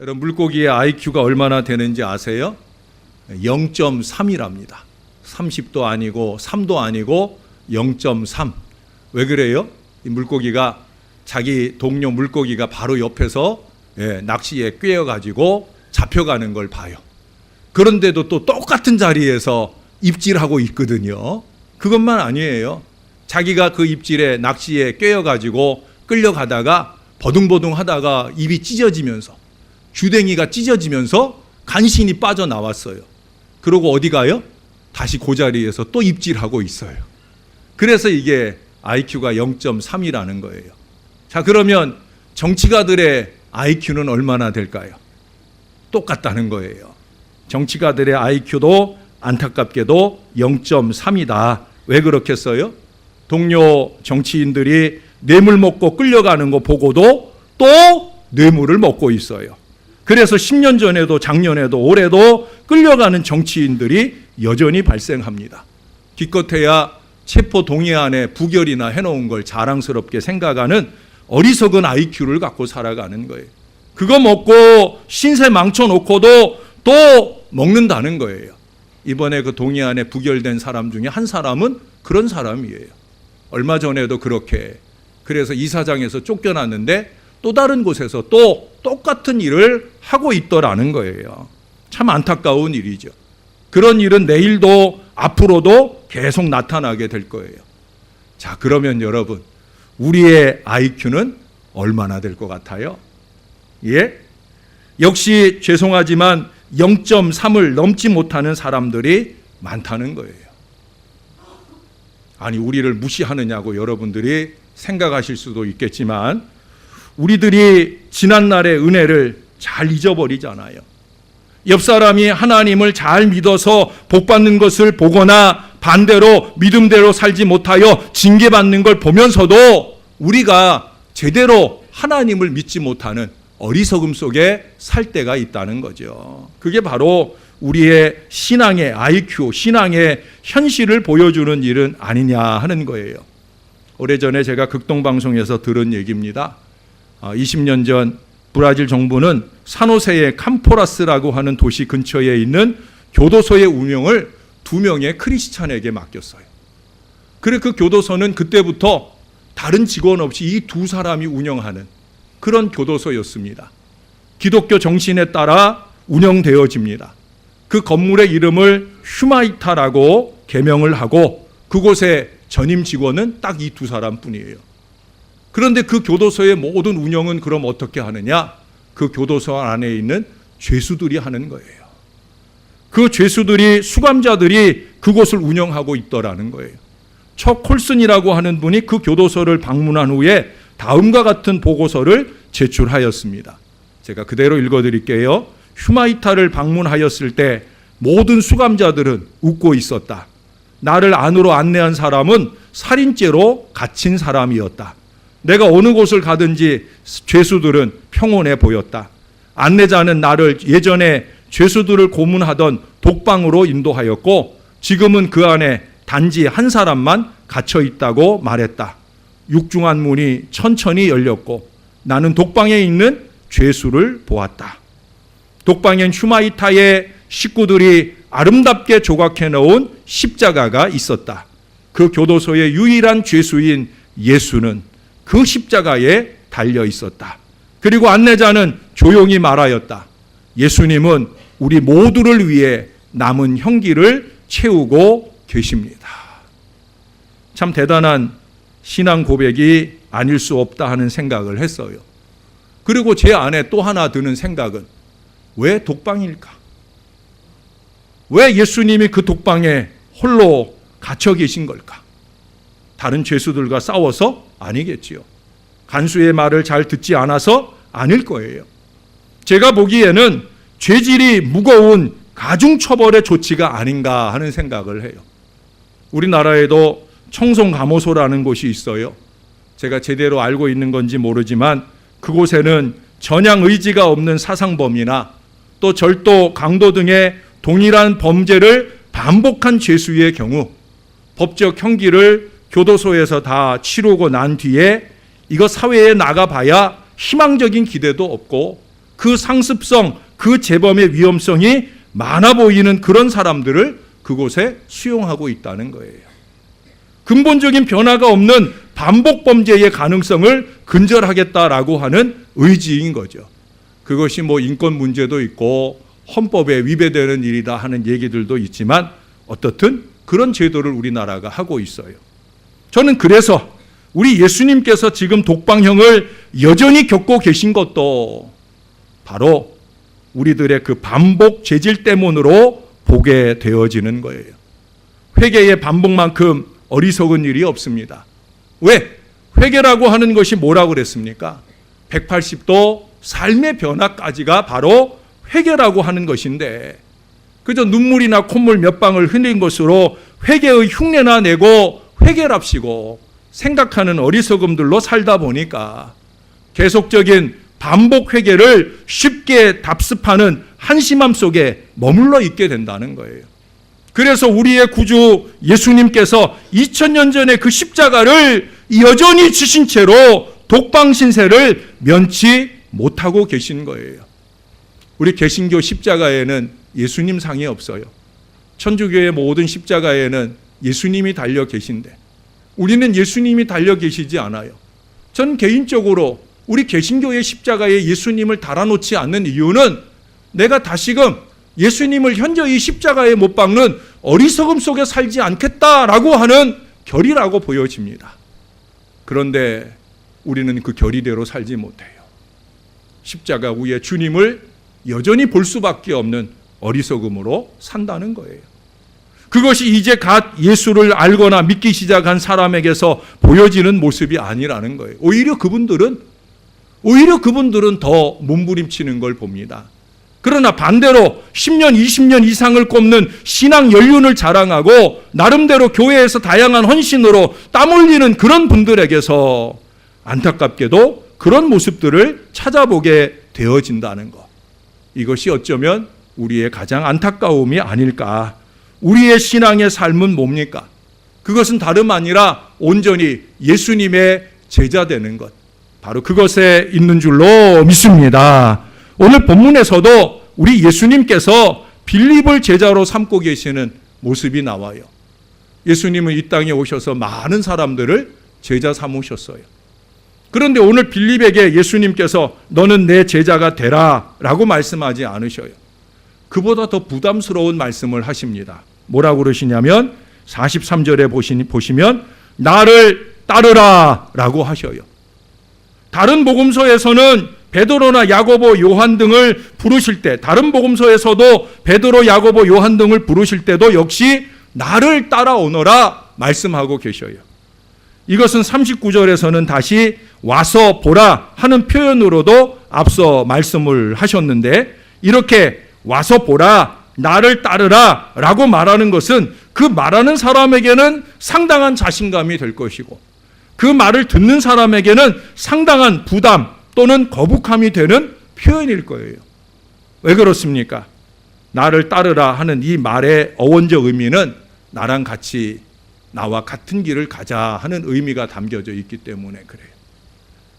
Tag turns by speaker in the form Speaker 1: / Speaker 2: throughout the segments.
Speaker 1: 여러분, 물고기의 IQ가 얼마나 되는지 아세요? 0.3이랍니다. 30도 아니고 3도 아니고 0.3. 왜 그래요? 이 물고기가 자기 동료 물고기가 바로 옆에서 낚시에 꿰어가지고 잡혀가는 걸 봐요. 그런데도 또 똑같은 자리에서 입질하고 있거든요. 그것만 아니에요. 자기가 그 입질에 낚시에 꿰어가지고 끌려가다가 버둥버둥 하다가 입이 찢어지면서 주댕이가 찢어지면서 간신히 빠져나왔어요. 그러고 어디 가요? 다시 그 자리에서 또 입질하고 있어요. 그래서 이게 IQ가 0.3이라는 거예요. 자, 그러면 정치가들의 IQ는 얼마나 될까요? 똑같다는 거예요. 정치가들의 IQ도 안타깝게도 0.3이다. 왜 그렇겠어요? 동료 정치인들이 뇌물 먹고 끌려가는 거 보고도 또 뇌물을 먹고 있어요. 그래서 10년 전에도 작년에도 올해도 끌려가는 정치인들이 여전히 발생합니다. 기껏해야 체포 동의안에 부결이나 해놓은 걸 자랑스럽게 생각하는 어리석은 IQ를 갖고 살아가는 거예요. 그거 먹고 신세 망쳐놓고도 또 먹는다는 거예요. 이번에 그 동의안에 부결된 사람 중에 한 사람은 그런 사람이에요. 얼마 전에도 그렇게, 그래서 이사장에서 쫓겨났는데 또 다른 곳에서 또 똑같은 일을 하고 있더라는 거예요. 참 안타까운 일이죠. 그런 일은 내일도 앞으로도 계속 나타나게 될 거예요. 자, 그러면 여러분, 우리의 IQ는 얼마나 될 것 같아요? 예? 역시 죄송하지만 0.3을 넘지 못하는 사람들이 많다는 거예요. 아니, 우리를 무시하느냐고 여러분들이 생각하실 수도 있겠지만 우리들이 지난날의 은혜를 잘 잊어버리잖아요. 옆 사람이 하나님을 잘 믿어서 복받는 것을 보거나 반대로 믿음대로 살지 못하여 징계받는 걸 보면서도 우리가 제대로 하나님을 믿지 못하는 어리석음 속에 살 때가 있다는 거죠. 그게 바로 우리의 신앙의 IQ, 신앙의 현실을 보여주는 일은 아니냐 하는 거예요. 오래전에 제가 극동방송에서 들은 얘기입니다. 20년 전 브라질 정부는 산호세의 캄포라스라고 하는 도시 근처에 있는 교도소의 운영을 2명의 크리스찬에게 맡겼어요. 그래 그 교도소는 그때부터 다른 직원 없이 이 2사람이 운영하는 그런 교도소였습니다. 기독교 정신에 따라 운영되어집니다. 그 건물의 이름을 휴마이타라고 개명을 하고 그곳의 전임 직원은 딱 이 2사람뿐이에요. 그런데 그 교도소의 모든 운영은 그럼 어떻게 하느냐? 그 교도소 안에 있는 죄수들이 하는 거예요. 그 죄수들이, 수감자들이 그곳을 운영하고 있더라는 거예요. 척 콜슨이라고 하는 분이 그 교도소를 방문한 후에 다음과 같은 보고서를 제출하였습니다. 제가 그대로 읽어드릴게요. 휴마이타를 방문하였을 때 모든 수감자들은 웃고 있었다. 나를 안으로 안내한 사람은 살인죄로 갇힌 사람이었다. 내가 어느 곳을 가든지 죄수들은 평온해 보였다. 안내자는 나를 예전에 죄수들을 고문하던 독방으로 인도하였고 지금은 그 안에 단지 한 사람만 갇혀 있다고 말했다. 육중한 문이 천천히 열렸고 나는 독방에 있는 죄수를 보았다. 독방엔 휴마이타의 식구들이 아름답게 조각해 놓은 십자가가 있었다. 그 교도소의 유일한 죄수인 예수는 그 십자가에 달려 있었다. 그리고 안내자는 조용히 말하였다. 예수님은 우리 모두를 위해 남은 형기를 채우고 계십니다. 참 대단한 신앙 고백이 아닐 수 없다 하는 생각을 했어요. 그리고 제 안에 또 하나 드는 생각은 왜 독방일까? 왜 예수님이 그 독방에 홀로 갇혀 계신 걸까? 다른 죄수들과 싸워서? 아니겠지요. 간수의 말을 잘 듣지 않아서? 아닐 거예요. 제가 보기에는 죄질이 무거운 가중처벌의 조치가 아닌가 하는 생각을 해요. 우리나라에도 청송감호소라는 곳이 있어요. 제가 제대로 알고 있는 건지 모르지만 그곳에는 전향 의지가 없는 사상범이나 또 절도, 강도 등의 동일한 범죄를 반복한 죄수의 경우 법적 형기를 교도소에서 다 치르고 난 뒤에 이거 사회에 나가봐야 희망적인 기대도 없고 그 상습성, 그 재범의 위험성이 많아 보이는 그런 사람들을 그곳에 수용하고 있다는 거예요. 근본적인 변화가 없는 반복 범죄의 가능성을 근절하겠다라고 하는 의지인 거죠. 그것이 뭐 인권 문제도 있고 헌법에 위배되는 일이다 하는 얘기들도 있지만 어떻든 그런 제도를 우리나라가 하고 있어요. 저는 그래서 우리 예수님께서 지금 독방형을 여전히 겪고 계신 것도 바로 우리들의 그 반복 죄질 때문으로 보게 되어지는 거예요. 회개의 반복만큼 어리석은 일이 없습니다. 왜? 회개라고 하는 것이 뭐라고 그랬습니까? 180도 삶의 변화까지가 바로 회개라고 하는 것인데 그저 눈물이나 콧물 몇 방울 흘린 것으로 회개의 흉내나 내고 회개랍시고 생각하는 어리석음들로 살다 보니까 계속적인 반복 회개를 쉽게 답습하는 한심함 속에 머물러 있게 된다는 거예요. 그래서 우리의 구주 예수님께서 2000년 전에 그 십자가를 여전히 지신 채로 독방신세를 면치 못하고 계신 거예요. 우리 개신교 십자가에는 예수님 상이 없어요. 천주교의 모든 십자가에는 예수님이 달려 계신데 우리는 예수님이 달려 계시지 않아요. 전 개인적으로 우리 개신교의 십자가에 예수님을 달아놓지 않는 이유는 내가 다시금 예수님을 현저히 십자가에 못 박는 어리석음 속에 살지 않겠다라고 하는 결의라고 보여집니다. 그런데 우리는 그 결의대로 살지 못해요. 십자가 위에 주님을 여전히 볼 수밖에 없는 어리석음으로 산다는 거예요. 그것이 이제 갓 예수를 알거나 믿기 시작한 사람에게서 보여지는 모습이 아니라는 거예요. 오히려 그분들은 더 몸부림치는 걸 봅니다. 그러나 반대로 10년, 20년 이상을 꼽는 신앙 연륜을 자랑하고 나름대로 교회에서 다양한 헌신으로 땀 흘리는 그런 분들에게서 안타깝게도 그런 모습들을 찾아보게 되어진다는 것. 이것이 어쩌면 우리의 가장 안타까움이 아닐까. 우리의 신앙의 삶은 뭡니까? 그것은 다름 아니라 온전히 예수님의 제자 되는 것. 바로 그것에 있는 줄로 믿습니다. 오늘 본문에서도 우리 예수님께서 빌립을 제자로 삼고 계시는 모습이 나와요. 예수님은 이 땅에 오셔서 많은 사람들을 제자 삼으셨어요. 그런데 오늘 빌립에게 예수님께서 너는 내 제자가 되라 라고 말씀하지 않으셔요. 그보다 더 부담스러운 말씀을 하십니다. 뭐라고 그러시냐면 43절에 보시면 나를 따르라 라고 하셔요. 다른 복음서에서는 베드로나 야고보, 요한 등을 부르실 때, 다른 복음서에서도 베드로, 야고보, 요한 등을 부르실 때도 역시 나를 따라오너라 말씀하고 계셔요. 이것은 39절에서는 다시 와서 보라 하는 표현으로도 앞서 말씀을 하셨는데 이렇게 와서 보라, 나를 따르라 라고 말하는 것은 그 말하는 사람에게는 상당한 자신감이 될 것이고 그 말을 듣는 사람에게는 상당한 부담 또는 거북함이 되는 표현일 거예요. 왜 그렇습니까? 나를 따르라 하는 이 말의 어원적 의미는 나랑 같이 나와 같은 길을 가자 하는 의미가 담겨져 있기 때문에 그래요.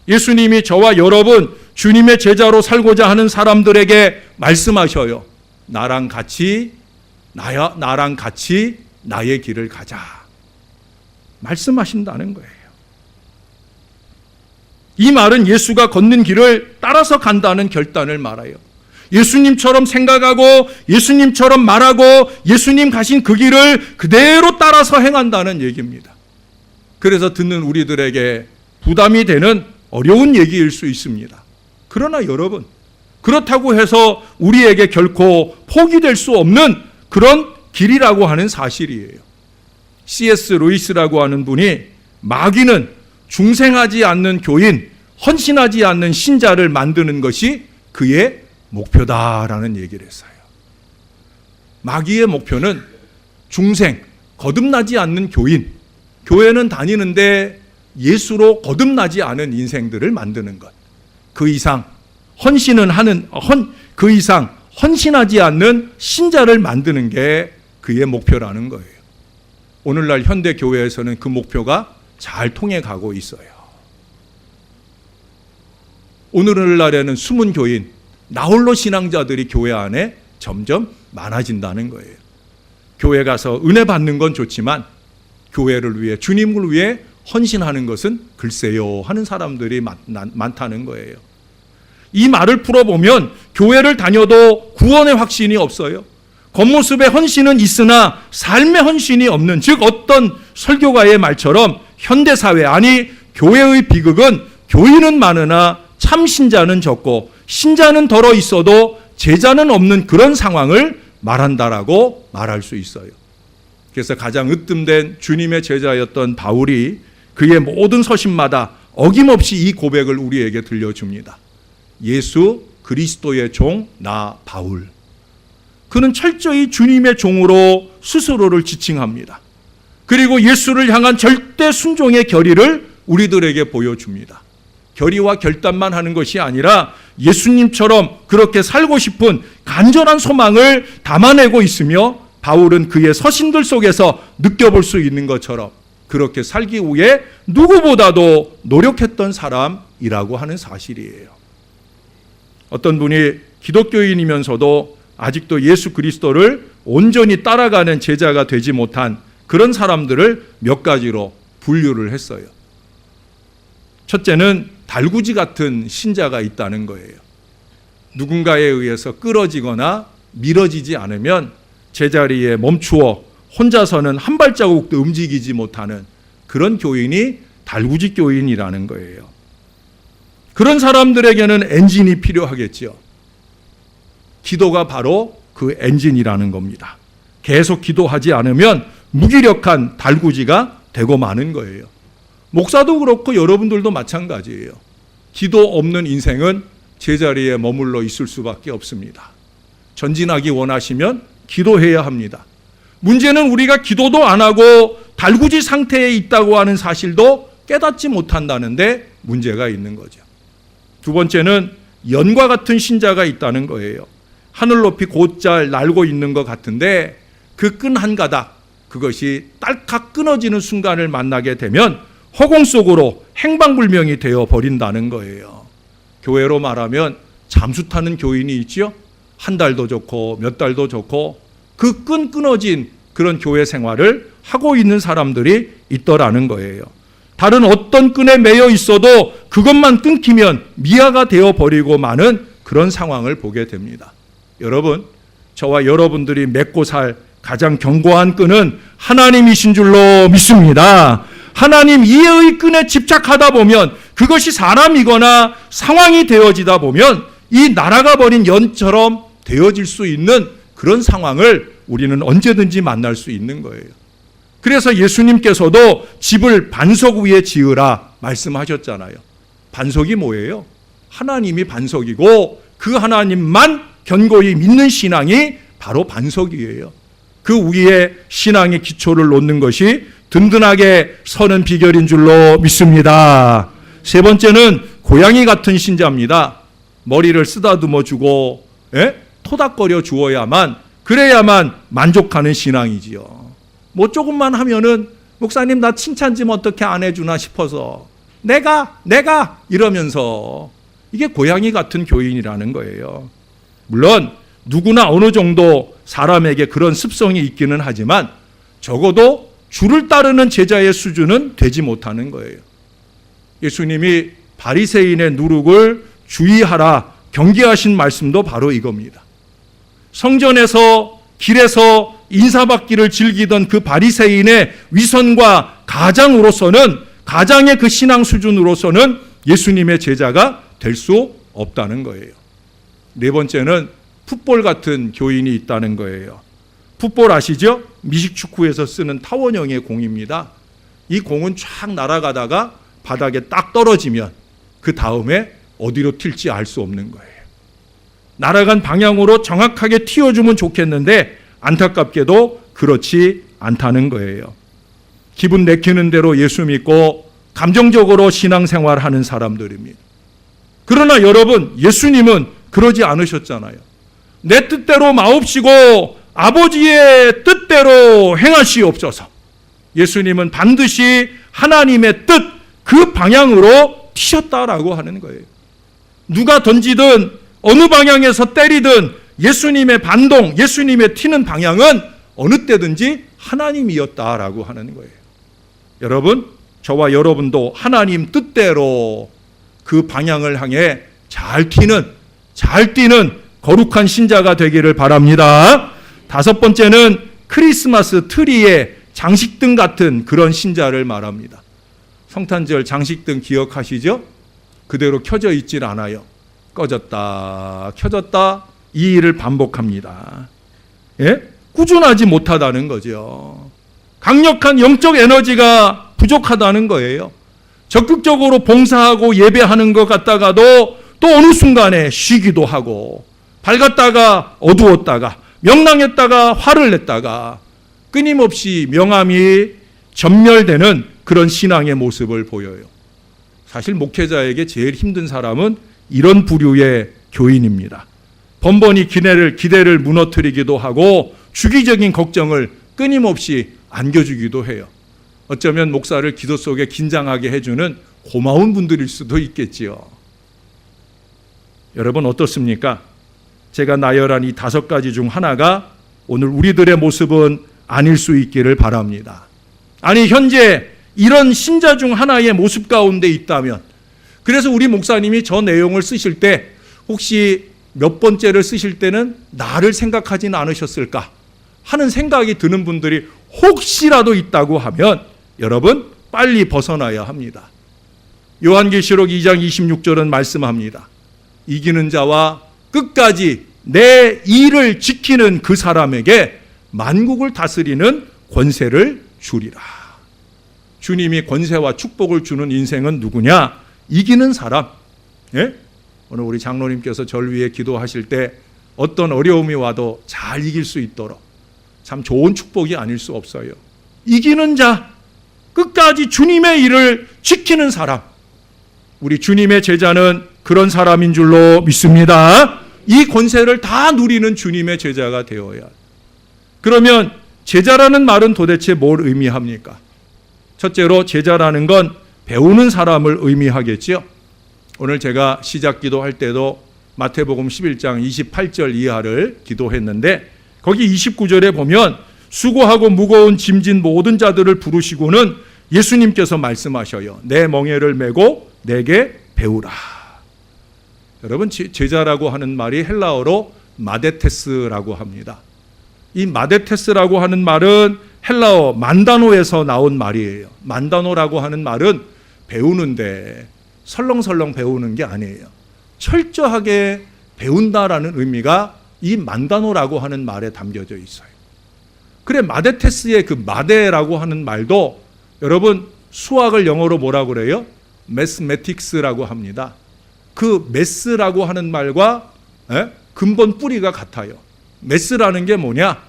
Speaker 1: 예수님이 저와 여러분 주님의 제자로 살고자 하는 사람들에게 말씀하셔요. 나랑 같이 나의 길을 가자. 말씀하신다는 거예요. 이 말은 예수가 걷는 길을 따라서 간다는 결단을 말해요. 예수님처럼 생각하고 예수님처럼 말하고 예수님 가신 그 길을 그대로 따라서 행한다는 얘기입니다. 그래서 듣는 우리들에게 부담이 되는 어려운 얘기일 수 있습니다. 그러나 여러분, 그렇다고 해서 우리에게 결코 포기될 수 없는 그런 길이라고 하는 사실이에요. C.S. 루이스라고 하는 분이 마귀는 중생하지 않는 교인, 헌신하지 않는 신자를 만드는 것이 그의 목표다라는 얘기를 했어요. 마귀의 목표는 중생, 거듭나지 않는 교인, 교회는 다니는데 예수로 거듭나지 않은 인생들을 만드는 것. 그 이상 그 이상 헌신하지 않는 신자를 만드는 게 그의 목표라는 거예요. 오늘날 현대 교회에서는 그 목표가 잘 통해 가고 있어요. 오늘날에는 숨은 교인, 나홀로 신앙자들이 교회 안에 점점 많아진다는 거예요. 교회 가서 은혜 받는 건 좋지만 교회를 위해, 주님을 위해 헌신하는 것은 글쎄요 하는 사람들이 많다는 거예요. 이 말을 풀어보면 교회를 다녀도 구원의 확신이 없어요. 겉모습의 헌신은 있으나 삶의 헌신이 없는, 즉 어떤 설교가의 말처럼 현대사회, 아니 교회의 비극은 교인은 많으나 참 신자는 적고 신자는 덜어 있어도 제자는 없는 그런 상황을 말한다라고 말할 수 있어요. 그래서 가장 으뜸된 주님의 제자였던 바울이 그의 모든 서신마다 어김없이 이 고백을 우리에게 들려줍니다. 예수 그리스도의 종 나 바울. 그는 철저히 주님의 종으로 스스로를 지칭합니다. 그리고 예수를 향한 절대 순종의 결의를 우리들에게 보여줍니다. 결의와 결단만 하는 것이 아니라 예수님처럼 그렇게 살고 싶은 간절한 소망을 담아내고 있으며, 바울은 그의 서신들 속에서 느껴볼 수 있는 것처럼 그렇게 살기 위해 누구보다도 노력했던 사람이라고 하는 사실이에요. 어떤 분이 기독교인이면서도 아직도 예수 그리스도를 온전히 따라가는 제자가 되지 못한 그런 사람들을 몇 가지로 분류를 했어요. 첫째는 달구지 같은 신자가 있다는 거예요. 누군가에 의해서 끌어지거나 밀어지지 않으면 제자리에 멈추어 혼자서는 한 발자국도 움직이지 못하는 그런 교인이 달구지 교인이라는 거예요. 그런 사람들에게는 엔진이 필요하겠죠. 기도가 바로 그 엔진이라는 겁니다. 계속 기도하지 않으면 무기력한 달구지가 되고 마는 거예요. 목사도 그렇고 여러분들도 마찬가지예요. 기도 없는 인생은 제자리에 머물러 있을 수밖에 없습니다. 전진하기 원하시면 기도해야 합니다. 문제는 우리가 기도도 안 하고 달구지 상태에 있다고 하는 사실도 깨닫지 못한다는데 문제가 있는 거죠. 두 번째는 연과 같은 신자가 있다는 거예요. 하늘 높이 곧잘 날고 있는 것 같은데 그 끈 한 가닥, 그것이 딸칵 끊어지는 순간을 만나게 되면 허공 속으로 행방불명이 되어 버린다는 거예요. 교회로 말하면 잠수 타는 교인이 있죠. 한 달도 좋고 몇 달도 좋고 그 끈 끊어진 그런 교회 생활을 하고 있는 사람들이 있더라는 거예요. 다른 어떤 끈에 매여 있어도 그것만 끊기면 미아가 되어 버리고 마는 그런 상황을 보게 됩니다. 여러분, 저와 여러분들이 맺고 살 가장 견고한 끈은 하나님이신 줄로 믿습니다. 하나님 이해의 끈에 집착하다 보면, 그것이 사람이거나 상황이 되어지다 보면 이 날아가 버린 연처럼 되어질 수 있는 그런 상황을 우리는 언제든지 만날 수 있는 거예요. 그래서 예수님께서도 집을 반석 위에 지으라 말씀하셨잖아요. 반석이 뭐예요? 하나님이 반석이고 그 하나님만 견고히 믿는 신앙이 바로 반석이에요. 그 위에 신앙의 기초를 놓는 것이 든든하게 서는 비결인 줄로 믿습니다. 세 번째는 고양이 같은 신자입니다. 머리를 쓰다듬어 주고 토닥거려 주어야만, 그래야만 만족하는 신앙이지요. 뭐 조금만 하면은 목사님 나 칭찬 좀 어떻게 안 해주나 싶어서 내가 이러면서, 이게 고양이 같은 교인이라는 거예요. 물론 누구나 어느 정도 사람에게 그런 습성이 있기는 하지만 적어도 주를 따르는 제자의 수준은 되지 못하는 거예요. 예수님이 바리새인의 누룩을 주의하라 경계하신 말씀도 바로 이겁니다. 성전에서 길에서 인사받기를 즐기던 그 바리새인의 위선과 가장으로서는, 가장의 그 신앙 수준으로서는 예수님의 제자가 될 수 없다는 거예요. 네 번째는 풋볼 같은 교인이 있다는 거예요. 풋볼 아시죠? 미식축구에서 쓰는 타원형의 공입니다. 이 공은 쫙 날아가다가 바닥에 딱 떨어지면 그 다음에 어디로 튈지 알 수 없는 거예요. 날아간 방향으로 정확하게 튀어주면 좋겠는데 안타깝게도 그렇지 않다는 거예요. 기분 내키는 대로 예수 믿고 감정적으로 신앙생활하는 사람들입니다. 그러나 여러분, 예수님은 그러지 않으셨잖아요. 내 뜻대로 마옵시고 아버지의 뜻대로 행하시옵소서. 예수님은 반드시 하나님의 뜻, 그 방향으로 튀셨다라고 하는 거예요. 누가 던지든 어느 방향에서 때리든 예수님의 반동, 예수님의 튀는 방향은 어느 때든지 하나님이었다라고 하는 거예요. 여러분, 저와 여러분도 하나님 뜻대로 그 방향을 향해 잘 뛰는 거룩한 신자가 되기를 바랍니다. 다섯 번째는 크리스마스 트리의 장식등 같은 그런 신자를 말합니다. 성탄절 장식등 기억하시죠? 그대로 켜져 있질 않아요. 꺼졌다 켜졌다 이 일을 반복합니다. 예? 꾸준하지 못하다는 거죠. 강력한 영적 에너지가 부족하다는 거예요. 적극적으로 봉사하고 예배하는 것 같다가도 또 어느 순간에 쉬기도 하고, 밝았다가 어두웠다가, 명랑했다가 화를 냈다가 끊임없이 명암이 전멸되는 그런 신앙의 모습을 보여요. 사실 목회자에게 제일 힘든 사람은 이런 부류의 교인입니다. 번번이 기대를 무너뜨리기도 하고 주기적인 걱정을 끊임없이 안겨주기도 해요. 어쩌면 목사를 기도 속에 긴장하게 해주는 고마운 분들일 수도 있겠지요. 여러분 어떻습니까? 제가 나열한 이 5가지 중 하나가 오늘 우리들의 모습은 아닐 수 있기를 바랍니다. 아니, 현재 이런 신자 중 하나의 모습 가운데 있다면, 그래서 우리 목사님이 저 내용을 쓰실 때 혹시 몇 번째를 쓰실 때는 나를 생각하지는 않으셨을까 하는 생각이 드는 분들이 혹시라도 있다고 하면 여러분 빨리 벗어나야 합니다. 요한계시록 2장 26절은 말씀합니다. 이기는 자와 끝까지 내 일을 지키는 그 사람에게 만국을 다스리는 권세를 주리라. 주님이 권세와 축복을 주는 인생은 누구냐? 이기는 사람. 예? 오늘 우리 장로님께서 절 위해 기도하실 때 어떤 어려움이 와도 잘 이길 수 있도록 참 좋은 축복이 아닐 수 없어요. 이기는 자, 끝까지 주님의 일을 지키는 사람. 우리 주님의 제자는 그런 사람인 줄로 믿습니다. 이 권세를 다 누리는 주님의 제자가 되어야. 그러면 제자라는 말은 도대체 뭘 의미합니까? 첫째로 제자라는 건 배우는 사람을 의미하겠지요. 오늘 제가 시작 기도할 때도 마태복음 11장 28절 이하를 기도했는데 거기 29절에 보면 수고하고 무거운 짐진 모든 자들을 부르시고는 예수님께서 말씀하셔요. 내 멍에를 메고 내게 배우라. 여러분, 제자라고 하는 말이 헬라어로 마데테스라고 합니다. 이 마데테스라고 하는 말은 헬라어 만다노에서 나온 말이에요. 만다노라고 하는 말은 배우는데 설렁설렁 배우는 게 아니에요. 철저하게 배운다라는 의미가 이 만다노라고 하는 말에 담겨져 있어요. 그래, 마데테스의 그 마데라고 하는 말도 여러분 수학을 영어로 뭐라고 그래요? 매스매틱스라고 합니다. 그 매스라고 하는 말과 근본 뿌리가 같아요. 매스라는 게 뭐냐?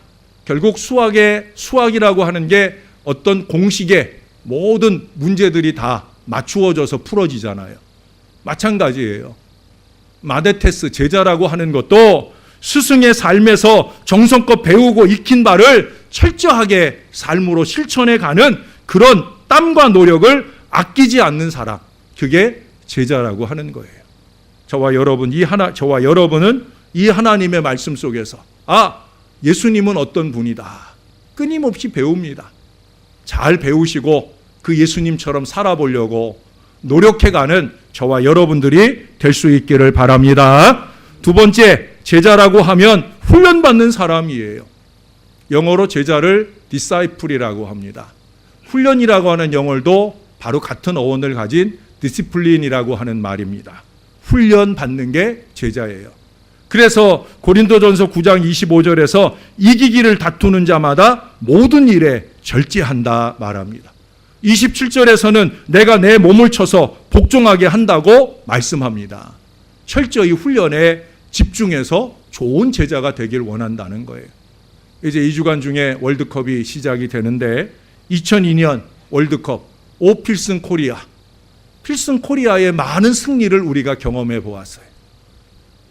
Speaker 1: 결국 수학이라고 하는 게 어떤 공식에 모든 문제들이 다 맞추어져서 풀어지잖아요. 마찬가지예요. 마데테스, 제자라고 하는 것도 스승의 삶에서 정성껏 배우고 익힌 바를 철저하게 삶으로 실천해가는 그런 땀과 노력을 아끼지 않는 사람, 그게 제자라고 하는 거예요. 저와 여러분은 이 하나님의 말씀 속에서 예수님은 어떤 분이다. 끊임없이 배웁니다. 잘 배우시고 그 예수님처럼 살아보려고 노력해가는 저와 여러분들이 될 수 있기를 바랍니다. 두 번째, 제자라고 하면 훈련받는 사람이에요. 영어로 제자를 disciple이라고 합니다. 훈련이라고 하는 영어도 바로 같은 어원을 가진 discipline이라고 하는 말입니다. 훈련받는 게 제자예요. 그래서 고린도전서 9장 25절에서 이기기를 다투는 자마다 모든 일에 절제한다 말합니다. 27절에서는 내가 내 몸을 쳐서 복종하게 한다고 말씀합니다. 철저히 훈련에 집중해서 좋은 제자가 되길 원한다는 거예요. 이제 2주간 중에 월드컵이 시작이 되는데 2002년 월드컵 필승 코리아의 많은 승리를 우리가 경험해 보았어요.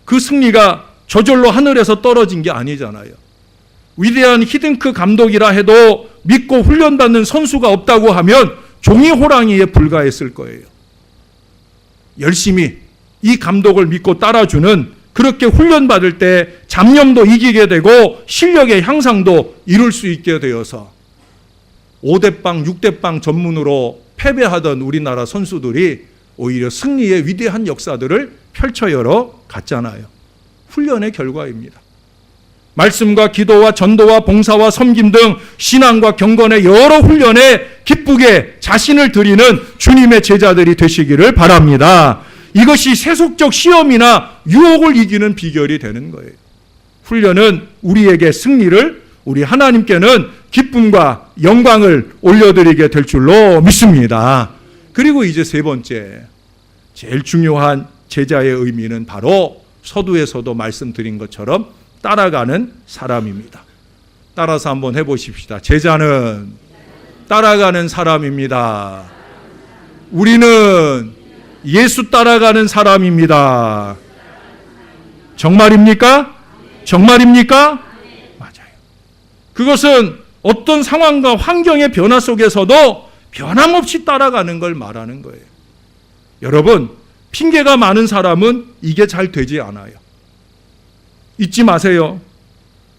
Speaker 1: 그 승리가 저절로 하늘에서 떨어진 게 아니잖아요. 위대한 히딩크 감독이라 해도 믿고 훈련받는 선수가 없다고 하면 종이 호랑이에 불과했을 거예요. 열심히 이 감독을 믿고 따라주는 그렇게 훈련받을 때 잡념도 이기게 되고 실력의 향상도 이룰 수 있게 되어서 5대빵, 6대빵 전문으로 패배하던 우리나라 선수들이 오히려 승리의 위대한 역사들을 펼쳐 열어 갔잖아요. 훈련의 결과입니다. 말씀과 기도와 전도와 봉사와 섬김 등 신앙과 경건의 여러 훈련에 기쁘게 자신을 드리는 주님의 제자들이 되시기를 바랍니다. 이것이 세속적 시험이나 유혹을 이기는 비결이 되는 거예요. 훈련은 우리에게 승리를, 우리 하나님께는 기쁨과 영광을 올려드리게 될 줄로 믿습니다. 그리고 이제 세 번째, 제일 중요한 제자의 의미는 바로 서두에서도 말씀드린 것처럼 따라가는 사람입니다. 따라서 한번 해보십시다. 제자는 따라가는 사람입니다. 우리는 예수 따라가는 사람입니다. 정말입니까? 정말입니까? 맞아요. 그것은 어떤 상황과 환경의 변화 속에서도 변함없이 따라가는 걸 말하는 거예요. 여러분, 핑계가 많은 사람은 이게 잘 되지 않아요. 잊지 마세요.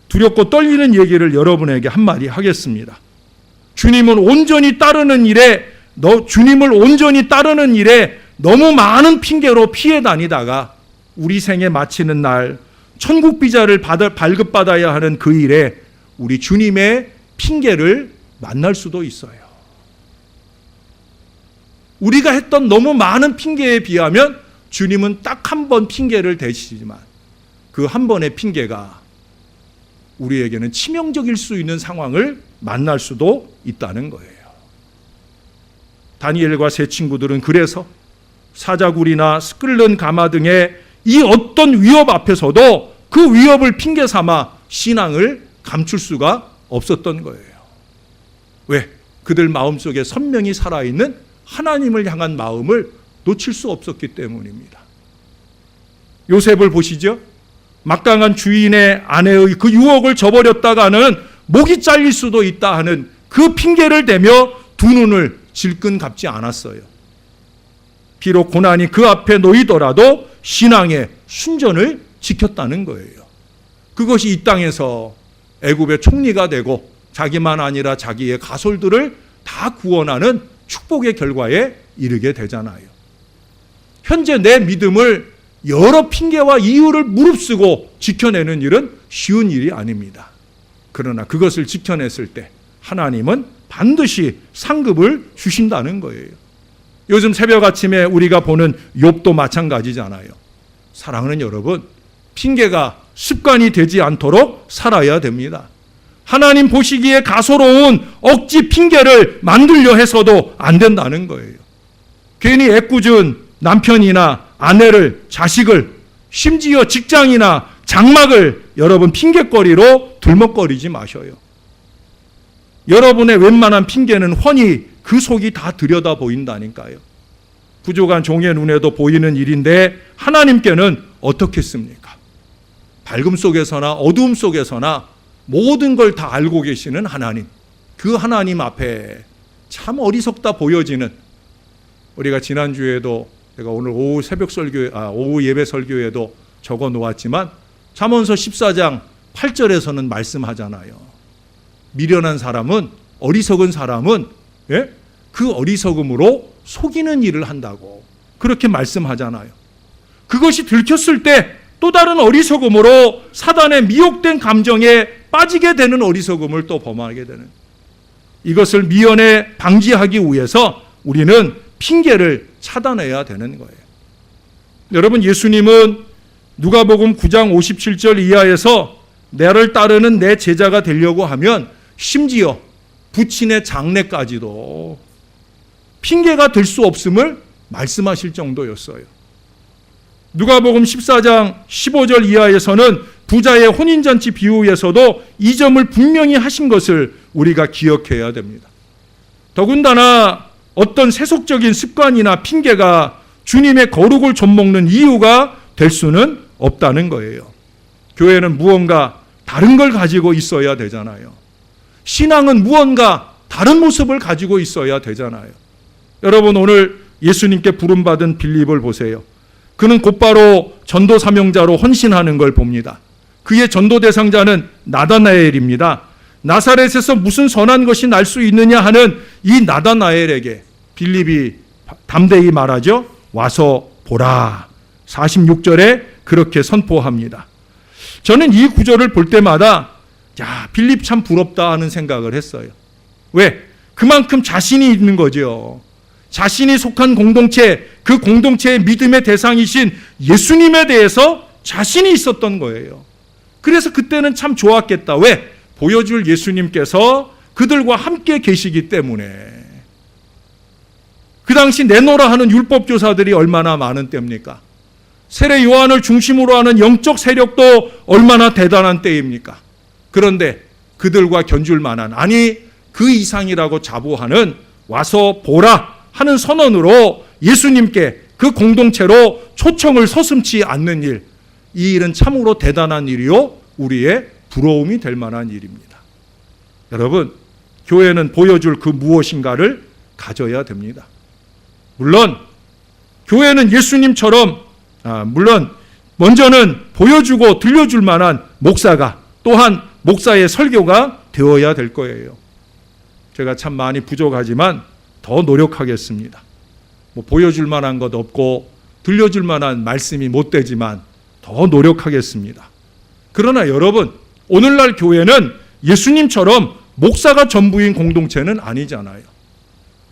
Speaker 1: 두렵고 떨리는 얘기를 여러분에게 한마디 하겠습니다. 주님을 온전히 따르는 일에 너무 많은 핑계로 피해 다니다가 우리 생에 마치는 날 천국 비자를 발급받아야 하는 그 일에 우리 주님의 핑계를 만날 수도 있어요. 우리가 했던 너무 많은 핑계에 비하면 주님은 딱 한 번 핑계를 대시지만 그 한 번의 핑계가 우리에게는 치명적일 수 있는 상황을 만날 수도 있다는 거예요. 다니엘과 세 친구들은 그래서 사자굴이나 끓는 가마 등의 이 어떤 위협 앞에서도 그 위협을 핑계 삼아 신앙을 감출 수가 없었던 거예요. 왜? 그들 마음속에 선명히 살아있는 하나님을 향한 마음을 놓칠 수 없었기 때문입니다. 요셉을 보시죠. 막강한 주인의 아내의 그 유혹을 저버렸다가는 목이 잘릴 수도 있다 하는 그 핑계를 대며 두 눈을 질끈 감지 않았어요. 비록 고난이 그 앞에 놓이더라도 신앙의 순전을 지켰다는 거예요. 그것이 이 땅에서 애굽의 총리가 되고 자기만 아니라 자기의 가솔들을 다 구원하는 축복의 결과에 이르게 되잖아요. 현재 내 믿음을 여러 핑계와 이유를 무릅쓰고 지켜내는 일은 쉬운 일이 아닙니다. 그러나 그것을 지켜냈을 때 하나님은 반드시 상급을 주신다는 거예요. 요즘 새벽 아침에 우리가 보는 욥도 마찬가지잖아요. 사랑하는 여러분, 핑계가 습관이 되지 않도록 살아야 됩니다. 하나님 보시기에 가소로운 억지 핑계를 만들려 해서도 안 된다는 거예요. 괜히 애꿎은 남편이나 아내를, 자식을, 심지어 직장이나 장막을 여러분 핑계거리로 들먹거리지 마셔요. 여러분의 웬만한 핑계는 훤히 그 속이 다 들여다 보인다니까요. 부족한 종의 눈에도 보이는 일인데 하나님께는 어떻겠습니까? 밝음 속에서나 어두움 속에서나 모든 걸 다 알고 계시는 하나님, 그 하나님 앞에 참 어리석다 보여지는, 우리가 지난주에도 제가 오늘 오후 예배 설교에도 적어 놓았지만 잠언서 14장 8절에서는 말씀하잖아요. 미련한 사람은, 어리석은 사람은 그 어리석음으로 속이는 일을 한다고 그렇게 말씀하잖아요. 그것이 들켰을 때 또 다른 어리석음으로 사단의 미혹된 감정에 빠지게 되는 어리석음을 또 범하게 되는, 이것을 미연에 방지하기 위해서 우리는 핑계를 차단해야 되는 거예요. 여러분, 예수님은 누가복음 9장 57절 이하에서 나를 따르는 내 제자가 되려고 하면 심지어 부친의 장례까지도 핑계가 될 수 없음을 말씀하실 정도였어요. 누가복음 14장 15절 이하에서는 부자의 혼인잔치 비유에서도 이 점을 분명히 하신 것을 우리가 기억해야 됩니다. 더군다나 어떤 세속적인 습관이나 핑계가 주님의 거룩을 좀먹는 이유가 될 수는 없다는 거예요. 교회는 무언가 다른 걸 가지고 있어야 되잖아요. 신앙은 무언가 다른 모습을 가지고 있어야 되잖아요. 여러분, 오늘 예수님께 부름받은 빌립을 보세요. 그는 곧바로 전도 사명자로 헌신하는 걸 봅니다. 그의 전도 대상자는 나다나엘입니다. 나사렛에서 무슨 선한 것이 날 수 있느냐 하는 이 나다나엘에게 빌립이 담대히 말하죠. 와서 보라. 46절에 그렇게 선포합니다. 저는 이 구절을 볼 때마다 야, 빌립 참 부럽다 하는 생각을 했어요. 왜? 그만큼 자신이 있는 거죠. 자신이 속한 공동체, 그 공동체의 믿음의 대상이신 예수님에 대해서 자신이 있었던 거예요. 그래서 그때는 참 좋았겠다. 왜? 보여줄 예수님께서 그들과 함께 계시기 때문에. 그 당시 내노라 하는 율법교사들이 얼마나 많은 때입니까? 세례 요한을 중심으로 하는 영적 세력도 얼마나 대단한 때입니까? 그런데 그들과 견줄 만한, 아니 그 이상이라고 자부하는 와서 보라 하는 선언으로 예수님께 그 공동체로 초청을 서슴지 않는 일, 이 일은 참으로 대단한 일이요 우리의 부러움이 될 만한 일입니다. 여러분, 교회는 보여줄 그 무엇인가를 가져야 됩니다. 물론 교회는 예수님처럼 물론 먼저는 보여주고 들려줄 만한 목사가, 또한 목사의 설교가 되어야 될 거예요. 제가 참 많이 부족하지만 더 노력하겠습니다. 보여줄 만한 것 없고 들려줄 만한 말씀이 못 되지만 더 노력하겠습니다. 그러나 여러분, 오늘날 교회는 예수님처럼 목사가 전부인 공동체는 아니잖아요.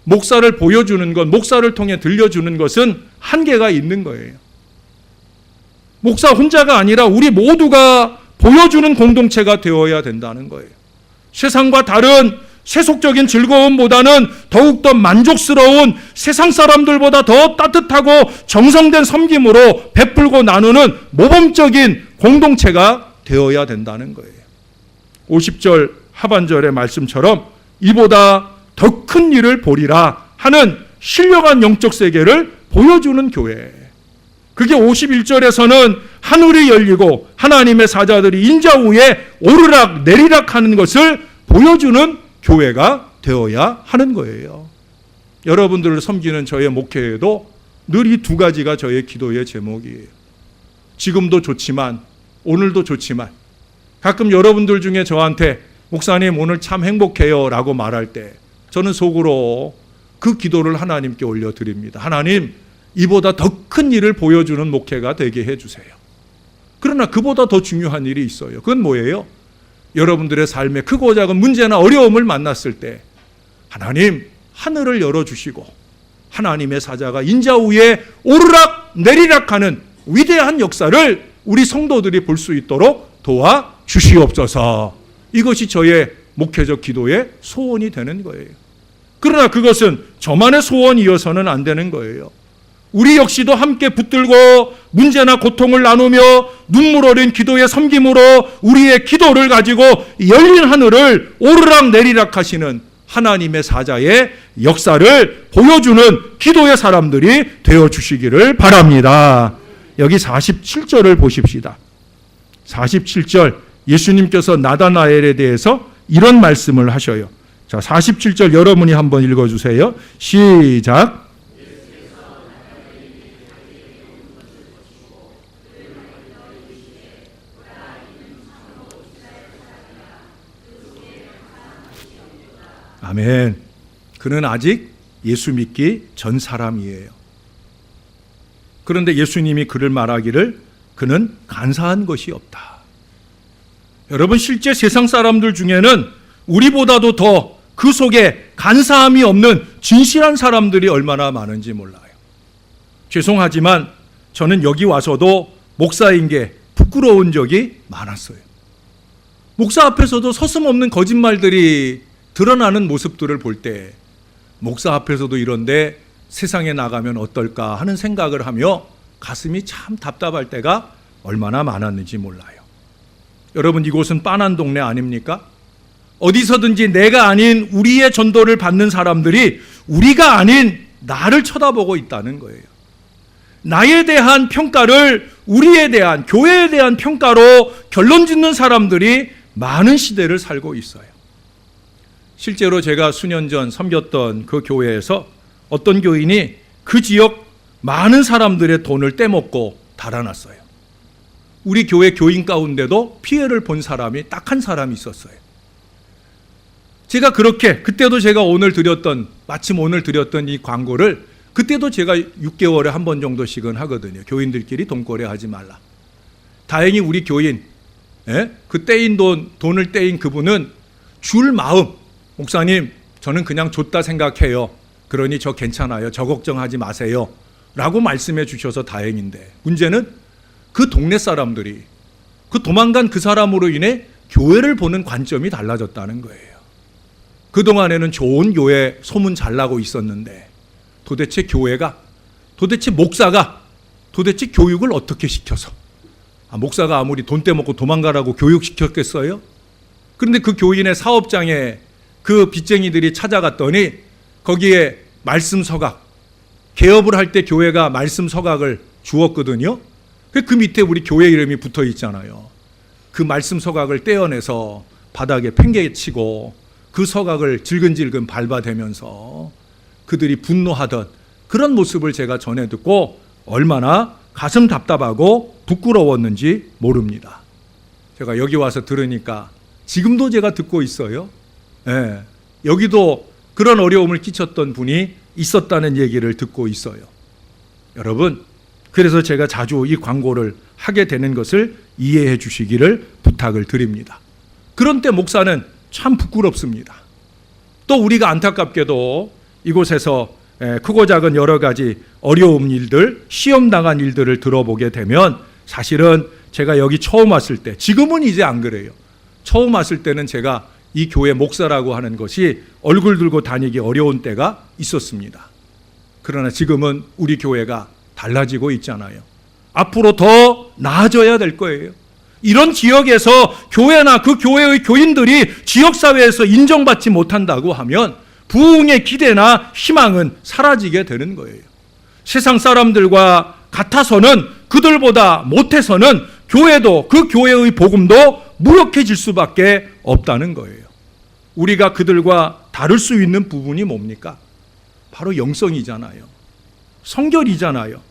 Speaker 1: 목사를 보여주는 것, 목사를 통해 들려주는 것은 한계가 있는 거예요. 목사 혼자가 아니라 우리 모두가 보여주는 공동체가 되어야 된다는 거예요. 세상과 다른 세속적인 즐거움보다는 더욱더 만족스러운, 세상 사람들보다 더 따뜻하고 정성된 섬김으로 베풀고 나누는 모범적인 공동체가 되어야 된다는 거예요. 50절 하반절의 말씀처럼 이보다 더 큰 일을 보리라 하는 신령한 영적 세계를 보여주는 교회. 그게 51절에서는 하늘이 열리고 하나님의 사자들이 인자 위에 오르락 내리락 하는 것을 보여주는 교회가 되어야 하는 거예요. 여러분들을 섬기는 저의 목회에도 늘 이 두 가지가 저의 기도의 제목이에요. 지금도 좋지만, 오늘도 좋지만, 가끔 여러분들 중에 저한테 목사님 오늘 참 행복해요 라고 말할 때 저는 속으로 그 기도를 하나님께 올려드립니다. 하나님, 이보다 더 큰 일을 보여주는 목회가 되게 해주세요. 그러나 그보다 더 중요한 일이 있어요. 그건 뭐예요? 여러분들의 삶에 크고 작은 문제나 어려움을 만났을 때 하나님 하늘을 열어주시고 하나님의 사자가 인자 위에 오르락 내리락 하는 위대한 역사를 우리 성도들이 볼 수 있도록 도와주시옵소서. 이것이 저의 목회적 기도의 소원이 되는 거예요. 그러나 그것은 저만의 소원이어서는 안 되는 거예요. 우리 역시도 함께 붙들고 문제나 고통을 나누며 눈물 어린 기도의 섬김으로 우리의 기도를 가지고 열린 하늘을 오르락 내리락 하시는 하나님의 사자의 역사를 보여주는 기도의 사람들이 되어주시기를 바랍니다. 여기 47절을 보십시다. 47절, 예수님께서 나다나엘에 대해서 이런 말씀을 하셔요. 자, 47절 여러분이 한번 읽어주세요. 시작. 아멘. 그는 아직 예수 믿기 전 사람이에요. 그런데 예수님이 그를 말하기를 그는 간사한 것이 없다. 여러분, 실제 세상 사람들 중에는 우리보다도 더 그 속에 간사함이 없는 진실한 사람들이 얼마나 많은지 몰라요. 죄송하지만 저는 여기 와서도 목사인 게 부끄러운 적이 많았어요. 목사 앞에서도 서슴없는 거짓말들이 드러나는 모습들을 볼 때 목사 앞에서도 이런데 세상에 나가면 어떨까 하는 생각을 하며 가슴이 참 답답할 때가 얼마나 많았는지 몰라요. 여러분, 이곳은 빤한 동네 아닙니까? 어디서든지 내가 아닌 우리의 전도를 받는 사람들이 우리가 아닌 나를 쳐다보고 있다는 거예요. 나에 대한 평가를 우리에 대한, 교회에 대한 평가로 결론 짓는 사람들이 많은 시대를 살고 있어요. 실제로 제가 수년 전 섬겼던 그 교회에서 어떤 교인이 그 지역 많은 사람들의 돈을 떼먹고 달아났어요. 우리 교회 교인 가운데도 피해를 본 사람이 딱 한 사람이 있었어요. 제가 그때도 제가 마침 오늘 드렸던 이 광고를 그때도 제가 6개월에 한 번 정도씩은 하거든요. 교인들끼리 돈거래 하지 말라. 다행히 우리 교인, 그 떼인 돈을 떼인 그분은 줄 마음, 목사님, 저는 그냥 줬다 생각해요. 그러니 저 괜찮아요. 저 걱정하지 마세요. 라고 말씀해 주셔서 다행인데, 문제는 그 동네 사람들이 도망간 그 사람으로 인해 교회를 보는 관점이 달라졌다는 거예요. 그동안에는 좋은 교회 소문 잘 나고 있었는데 도대체 목사가 교육을 어떻게 시켜서, 목사가 아무리 돈 떼먹고 도망가라고 교육시켰겠어요? 그런데 그 교인의 사업장에 그 빚쟁이들이 찾아갔더니 거기에 말씀 서각, 개업을 할 때 교회가 말씀 서각을 주었거든요. 그 밑에 우리 교회 이름이 붙어 있잖아요. 그 말씀 서각을 떼어내서 바닥에 팽개치고 그 서각을 질근질근 밟아대면서 그들이 분노하던 그런 모습을 제가 전해 듣고 얼마나 가슴 답답하고 부끄러웠는지 모릅니다. 제가 여기 와서 들으니까 지금도 제가 듣고 있어요. 여기도 그런 어려움을 끼쳤던 분이 있었다는 얘기를 듣고 있어요. 여러분, 그래서 제가 자주 이 광고를 하게 되는 것을 이해해 주시기를 부탁을 드립니다. 그런 때 목사는 참 부끄럽습니다. 또 우리가 안타깝게도 이곳에서 크고 작은 여러 가지 어려운 일들, 시험당한 일들을 들어보게 되면 사실은 제가 여기 처음 왔을 때, 지금은 이제 안 그래요. 처음 왔을 때는 제가 이 교회 목사라고 하는 것이 얼굴 들고 다니기 어려운 때가 있었습니다. 그러나 지금은 우리 교회가 달라지고 있잖아요. 앞으로 더 나아져야 될 거예요. 이런 지역에서 교회나 그 교회의 교인들이 지역사회에서 인정받지 못한다고 하면 부흥의 기대나 희망은 사라지게 되는 거예요. 세상 사람들과 같아서는, 그들보다 못해서는 교회도, 그 교회의 복음도 무력해질 수밖에 없다는 거예요. 우리가 그들과 다를 수 있는 부분이 뭡니까? 바로 영성이잖아요. 성결이잖아요.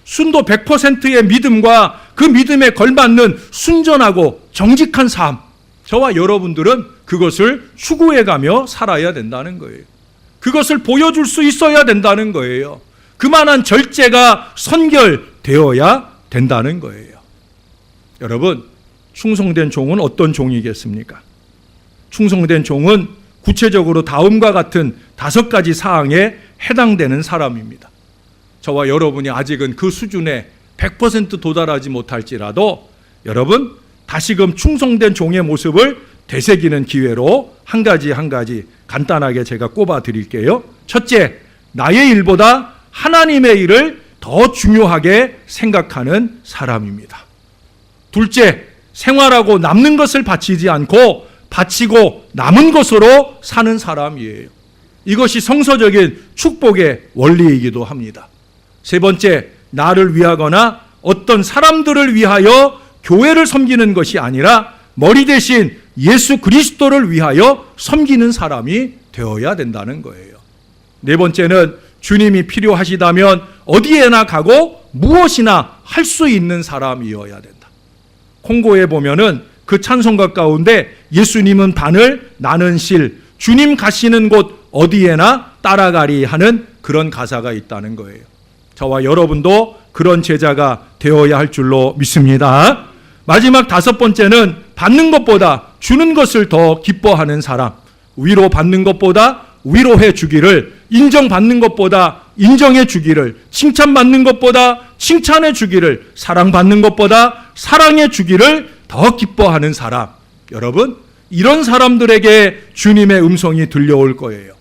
Speaker 1: 순도 100%의 믿음과 그 믿음에 걸맞는 순전하고 정직한 삶, 저와 여러분들은 그것을 추구해가며 살아야 된다는 거예요. 그것을 보여줄 수 있어야 된다는 거예요. 그만한 절제가 선결되어야 된다는 거예요. 여러분, 충성된 종은 어떤 종이겠습니까? 충성된 종은 구체적으로 다음과 같은 5가지 사항에 해당되는 사람입니다. 저와 여러분이 아직은 그 수준에 100% 도달하지 못할지라도 여러분, 다시금 충성된 종의 모습을 되새기는 기회로 한 가지 간단하게 제가 꼽아 드릴게요. 첫째, 나의 일보다 하나님의 일을 더 중요하게 생각하는 사람입니다. 둘째, 생활하고 남는 것을 바치지 않고 바치고 남은 것으로 사는 사람이에요. 이것이 성서적인 축복의 원리이기도 합니다. 세 번째, 나를 위하거나 어떤 사람들을 위하여 교회를 섬기는 것이 아니라 머리 대신 예수 그리스도를 위하여 섬기는 사람이 되어야 된다는 거예요. 네 번째는 주님이 필요하시다면 어디에나 가고 무엇이나 할 수 있는 사람이어야 된다. 콩고에 보면은 그 찬송가 가운데 예수님은 바늘, 나는 실, 주님 가시는 곳 어디에나 따라가리 하는 그런 가사가 있다는 거예요. 저와 여러분도 그런 제자가 되어야 할 줄로 믿습니다. 마지막 5번째는 받는 것보다 주는 것을 더 기뻐하는 사람. 위로받는 것보다 위로해 주기를, 인정받는 것보다 인정해 주기를, 칭찬받는 것보다 칭찬해 주기를, 사랑받는 것보다 사랑해 주기를 더 기뻐하는 사람. 여러분, 이런 사람들에게 주님의 음성이 들려올 거예요.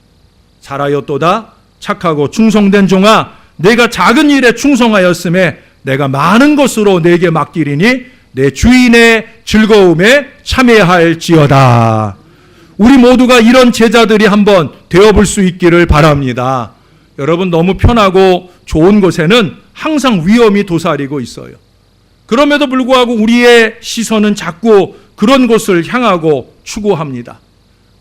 Speaker 1: 잘하였도다 착하고 충성된 종아, 내가 작은 일에 충성하였음에 내가 많은 것으로 내게 맡기리니 내 주인의 즐거움에 참여할지어다. 우리 모두가 이런 제자들이 한번 되어볼 수 있기를 바랍니다. 여러분, 너무 편하고 좋은 곳에는 항상 위험이 도사리고 있어요. 그럼에도 불구하고 우리의 시선은 자꾸 그런 곳을 향하고 추구합니다.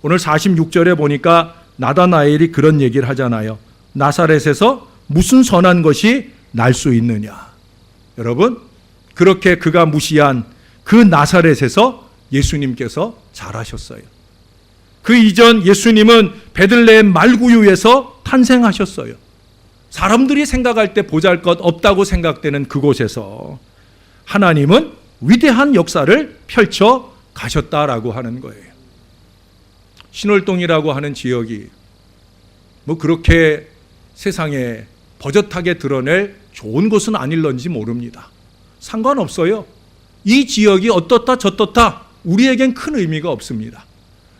Speaker 1: 오늘 46절에 보니까 나다나엘이 그런 얘기를 하잖아요. 나사렛에서 무슨 선한 것이 날 수 있느냐? 여러분, 그렇게 그가 무시한 그 나사렛에서 예수님께서 자라셨어요. 그 이전 예수님은 베들레헴 말구유에서 탄생하셨어요. 사람들이 생각할 때 보잘것없다고 생각되는 그곳에서 하나님은 위대한 역사를 펼쳐 가셨다라고 하는 거예요. 신월동이라고 하는 지역이 뭐 그렇게 세상에 버젓하게 드러낼 좋은 곳은 아닐런지 모릅니다. 상관없어요. 이 지역이 어떻다 저떻다 우리에겐 큰 의미가 없습니다.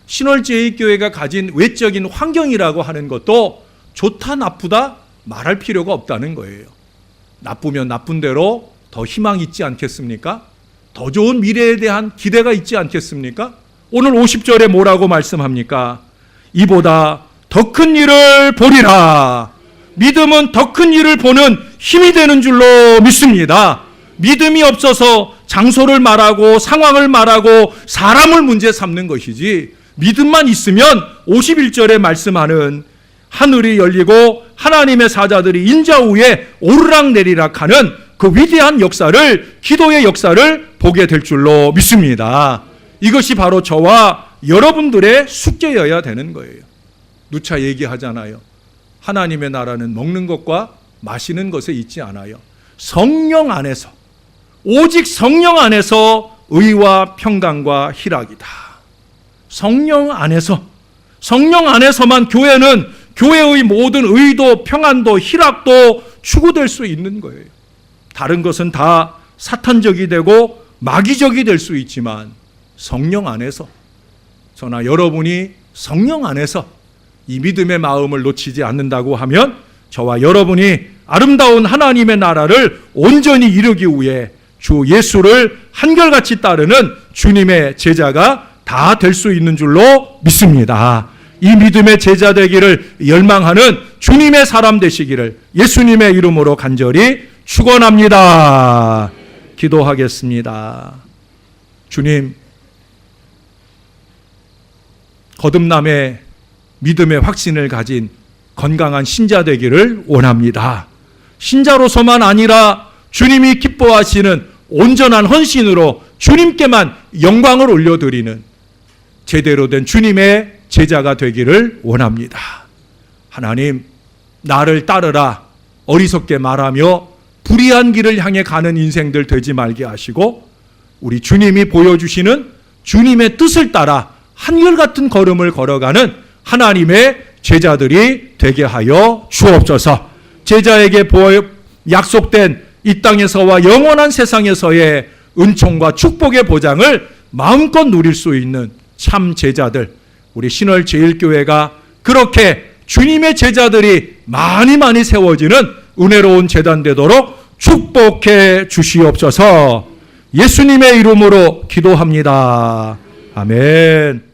Speaker 1: 신월제일교회가 가진 외적인 환경이라고 하는 것도 좋다 나쁘다 말할 필요가 없다는 거예요. 나쁘면 나쁜 대로 더 희망이 있지 않겠습니까? 더 좋은 미래에 대한 기대가 있지 않겠습니까? 오늘 50절에 뭐라고 말씀합니까? 이보다 더 큰 일을 보리라. 믿음은 더 큰 일을 보는 힘이 되는 줄로 믿습니다. 믿음이 없어서 장소를 말하고 상황을 말하고 사람을 문제 삼는 것이지, 믿음만 있으면 51절에 말씀하는 하늘이 열리고 하나님의 사자들이 인자 위에 오르락내리락 하는 그 위대한 역사를, 기도의 역사를 보게 될 줄로 믿습니다. 이것이 바로 저와 여러분들의 숙제여야 되는 거예요. 누차 얘기하잖아요. 하나님의 나라는 먹는 것과 마시는 것에 있지 않아요. 성령 안에서, 오직 성령 안에서 의와 평강과 희락이다. 성령 안에서만 교회는 교회의 모든 의도, 평안도, 희락도 추구될 수 있는 거예요. 다른 것은 다 사탄적이 되고 마귀적이 될 수 있지만 성령 안에서, 저나 여러분이 성령 안에서 이 믿음의 마음을 놓치지 않는다고 하면 저와 여러분이 아름다운 하나님의 나라를 온전히 이루기 위해 주 예수를 한결같이 따르는 주님의 제자가 다 될 수 있는 줄로 믿습니다. 이 믿음의 제자 되기를 열망하는 주님의 사람 되시기를 예수님의 이름으로 간절히 축원합니다. 기도하겠습니다. 주님, 거듭남의 믿음의 확신을 가진 건강한 신자 되기를 원합니다. 신자로서만 아니라 주님이 기뻐하시는 온전한 헌신으로 주님께만 영광을 올려드리는 제대로 된 주님의 제자가 되기를 원합니다. 하나님, 나를 따르라 어리석게 말하며 불의한 길을 향해 가는 인생들 되지 말게 하시고, 우리 주님이 보여주시는 주님의 뜻을 따라 한결같은 걸음을 걸어가는 하나님의 제자들이 되게 하여 주옵소서. 제자에게 약속된 이 땅에서와 영원한 세상에서의 은총과 축복의 보장을 마음껏 누릴 수 있는 참 제자들, 우리 신월제일교회가 그렇게 주님의 제자들이 많이 세워지는 은혜로운 제단 되도록 축복해 주시옵소서. 예수님의 이름으로 기도합니다. 아멘.